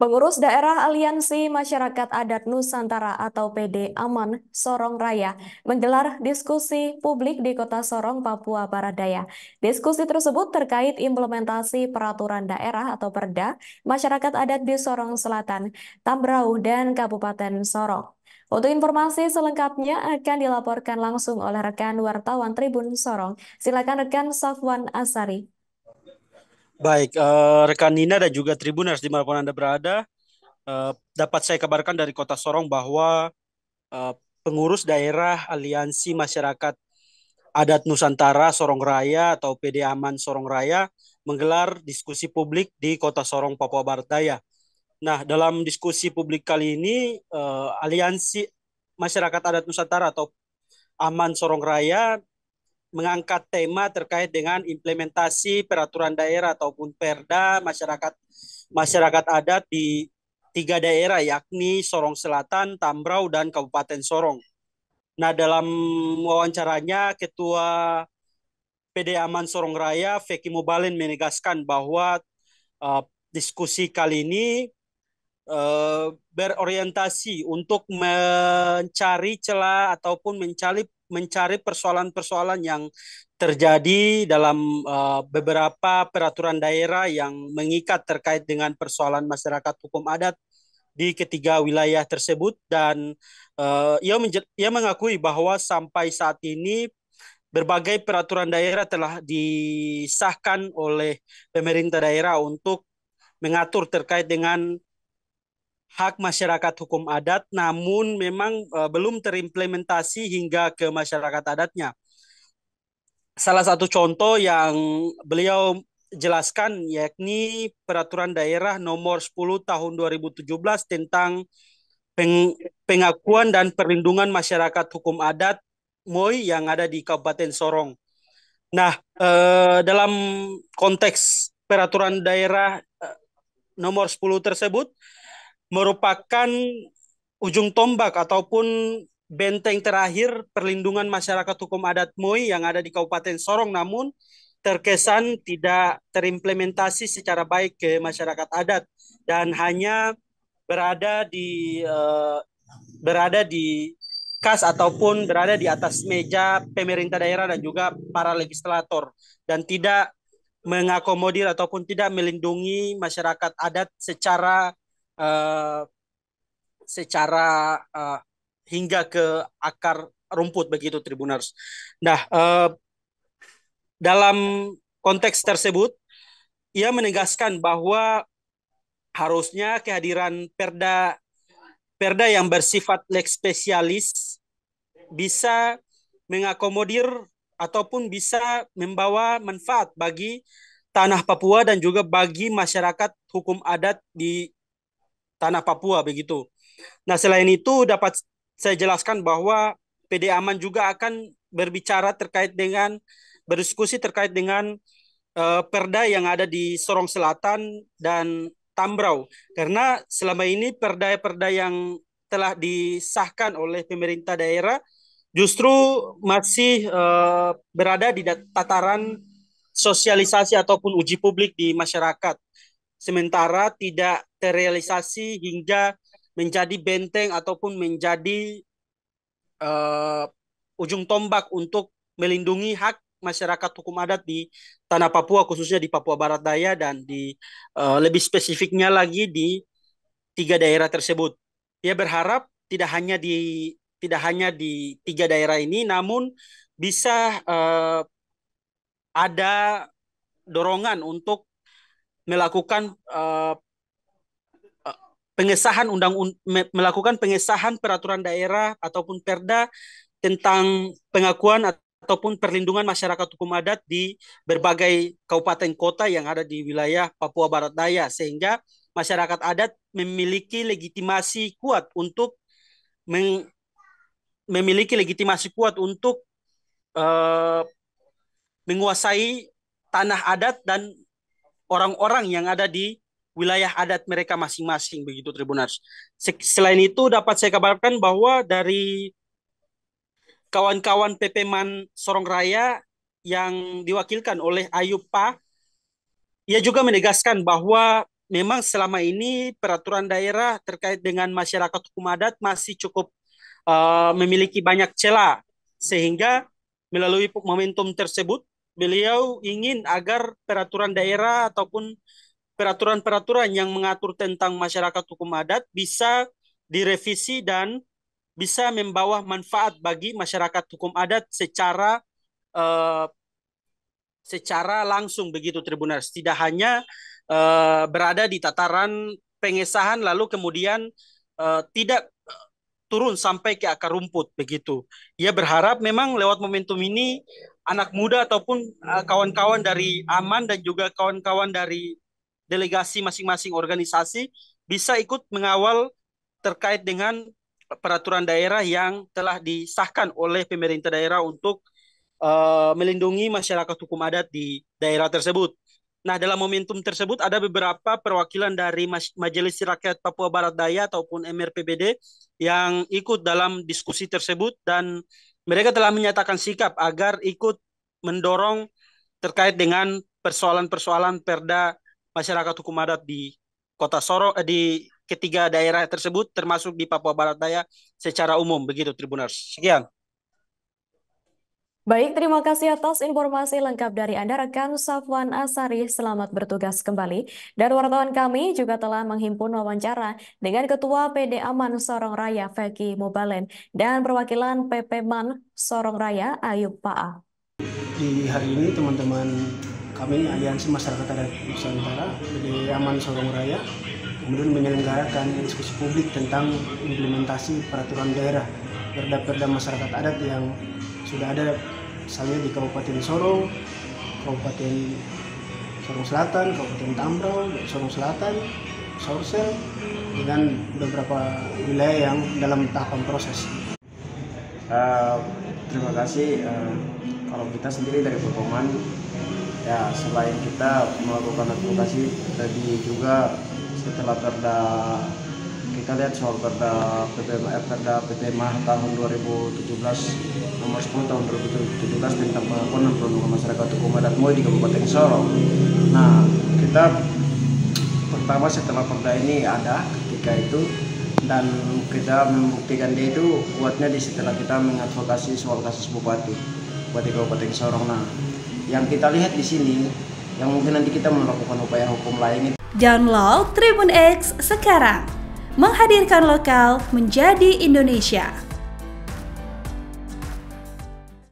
Pengurus Daerah Aliansi Masyarakat Adat Nusantara atau PD Aman Sorong Raya menggelar diskusi publik di Kota Sorong, Papua Barat Daya. Diskusi tersebut terkait implementasi peraturan daerah atau Perda masyarakat adat di Sorong Selatan, Tambrau, dan Kabupaten Sorong. Untuk informasi selengkapnya akan dilaporkan langsung oleh rekan wartawan Tribun Sorong. Silakan rekan Safwan Asari. Baik, rekan Nina dan juga Tribuners dimanapun Anda berada, dapat saya kabarkan dari Kota Sorong bahwa eh, pengurus daerah Aliansi Masyarakat Adat Nusantara Sorong Raya atau PD Aman Sorong Raya menggelar diskusi publik di Kota Sorong, Papua Barat Daya. Nah, dalam diskusi publik kali ini, Aliansi Masyarakat Adat Nusantara atau Aman Sorong Raya mengangkat tema terkait dengan implementasi peraturan daerah ataupun perda masyarakat adat di tiga daerah yakni Sorong Selatan, Tambrau, dan Kabupaten Sorong. Nah, dalam wawancaranya Ketua PD Aman Sorong Raya, Feki Mubalen menegaskan bahwa uh, diskusi kali ini berorientasi untuk mencari celah ataupun mencari persoalan-persoalan yang terjadi dalam beberapa peraturan daerah yang mengikat terkait dengan persoalan masyarakat hukum adat di ketiga wilayah tersebut dan ia mengakui bahwa sampai saat ini berbagai peraturan daerah telah disahkan oleh pemerintah daerah untuk mengatur terkait dengan hak masyarakat hukum adat, namun memang belum terimplementasi hingga ke masyarakat adatnya. Salah satu contoh yang beliau jelaskan yakni Peraturan Daerah Nomor 10 Tahun 2017 tentang pengakuan dan perlindungan masyarakat hukum adat MOI yang ada di Kabupaten Sorong. Nah, dalam konteks Peraturan Daerah Nomor 10 tersebut merupakan ujung tombak ataupun benteng terakhir perlindungan masyarakat hukum adat MOI yang ada di Kabupaten Sorong, namun terkesan tidak terimplementasi secara baik ke masyarakat adat dan hanya berada di berada di kas ataupun berada di atas meja pemerintah daerah dan juga para legislator dan tidak mengakomodir ataupun tidak melindungi masyarakat adat uh, secara hingga ke akar rumput begitu Tribuners. Nah, dalam konteks tersebut ia menegaskan bahwa harusnya kehadiran perda perda yang bersifat lex spesialis bisa mengakomodir ataupun bisa membawa manfaat bagi tanah Papua dan juga bagi masyarakat hukum adat di tanah Papua begitu. Nah, selain itu dapat saya jelaskan bahwa PD Aman juga akan berbicara terkait dengan berdiskusi terkait dengan perda yang ada di Sorong Selatan dan Tambrau. Karena selama ini perda-perda yang telah disahkan oleh pemerintah daerah justru masih berada di tataran sosialisasi ataupun uji publik di masyarakat. Sementara tidak terrealisasi hingga menjadi benteng ataupun menjadi uh, ujung tombak untuk melindungi hak masyarakat hukum adat di tanah Papua khususnya di Papua Barat Daya dan di lebih spesifiknya lagi di tiga daerah tersebut. Ia berharap tidak hanya di tiga daerah ini namun bisa ada dorongan untuk melakukan pengesahan melakukan pengesahan peraturan daerah ataupun perda tentang pengakuan ataupun perlindungan masyarakat hukum adat di berbagai kabupaten kota yang ada di wilayah Papua Barat Daya sehingga masyarakat adat memiliki legitimasi kuat untuk meng, memiliki legitimasi kuat untuk uh, menguasai tanah adat dan orang-orang yang ada di wilayah adat mereka masing-masing begitu Tribunars. Selain itu dapat saya kabarkan bahwa dari kawan-kawan PP Sorong Raya yang diwakilkan oleh Ayub Pa, ia juga menegaskan bahwa memang selama ini peraturan daerah terkait dengan masyarakat hukum adat masih cukup memiliki banyak celah, sehingga melalui momentum tersebut beliau ingin agar peraturan daerah ataupun peraturan-peraturan yang mengatur tentang masyarakat hukum adat bisa direvisi dan bisa membawa manfaat bagi masyarakat hukum adat eh, secara langsung begitu Tribuners. Tidak hanya berada di tataran pengesahan lalu kemudian tidak turun sampai ke akar rumput begitu. Ia berharap memang lewat momentum ini anak muda ataupun kawan-kawan dari Aman dan juga kawan-kawan dari delegasi masing-masing organisasi bisa ikut mengawal terkait dengan peraturan daerah yang telah disahkan oleh pemerintah daerah untuk melindungi masyarakat hukum adat di daerah tersebut. Nah, dalam momentum tersebut ada beberapa perwakilan dari Majelis Rakyat Papua Barat Daya ataupun MRPBD yang ikut dalam diskusi tersebut dan mereka telah menyatakan sikap agar ikut mendorong terkait dengan persoalan-persoalan perda masyarakat hukum adat di Kota Sorong di ketiga daerah tersebut termasuk di Papua Barat Daya secara umum begitu Tribuners. Sekian. Baik, terima kasih atas informasi lengkap dari Anda, rekan Safwan Asari. Selamat bertugas kembali. Dan wartawan kami juga telah menghimpun wawancara dengan Ketua PD Aman Sorong Raya, Feki Mubalen, dan perwakilan PP-MAN Sorong Raya, Ayub Pa'a. Di hari ini teman-teman kami Aliansi Masyarakat Adat Nusantara, PD Aman Sorong Raya, kemudian menyelenggarakan diskusi publik tentang implementasi peraturan daerah perda-perda masyarakat adat yang sudah ada misalnya di Kabupaten Sorong, Kabupaten Sorong Selatan, Kabupaten Tambrau, Sorong Selatan, Sorsel, dengan beberapa wilayah yang dalam tahapan proses. Terima kasih. Kalau kita sendiri dari Pepoman, ya selain kita melakukan advokasi, tadi juga setelah perda kita lihat soal perda PPMA tahun 2017 nomor 10 tahun 2017 tentang pengakuan dan perlindungan masyarakat hukum adat MUI di Kabupaten Sorong. Nah, kita pertama setelah perda ini ada ketika itu, dan kita membuktikan dia itu kuatnya di setelah kita mengadvokasi soal kasus Bupati Kabupaten Sorong. Nah, yang kita lihat di sini, yang mungkin nanti kita melakukan upaya hukum lain. Download Tribun X sekarang, menghadirkan lokal menjadi Indonesia.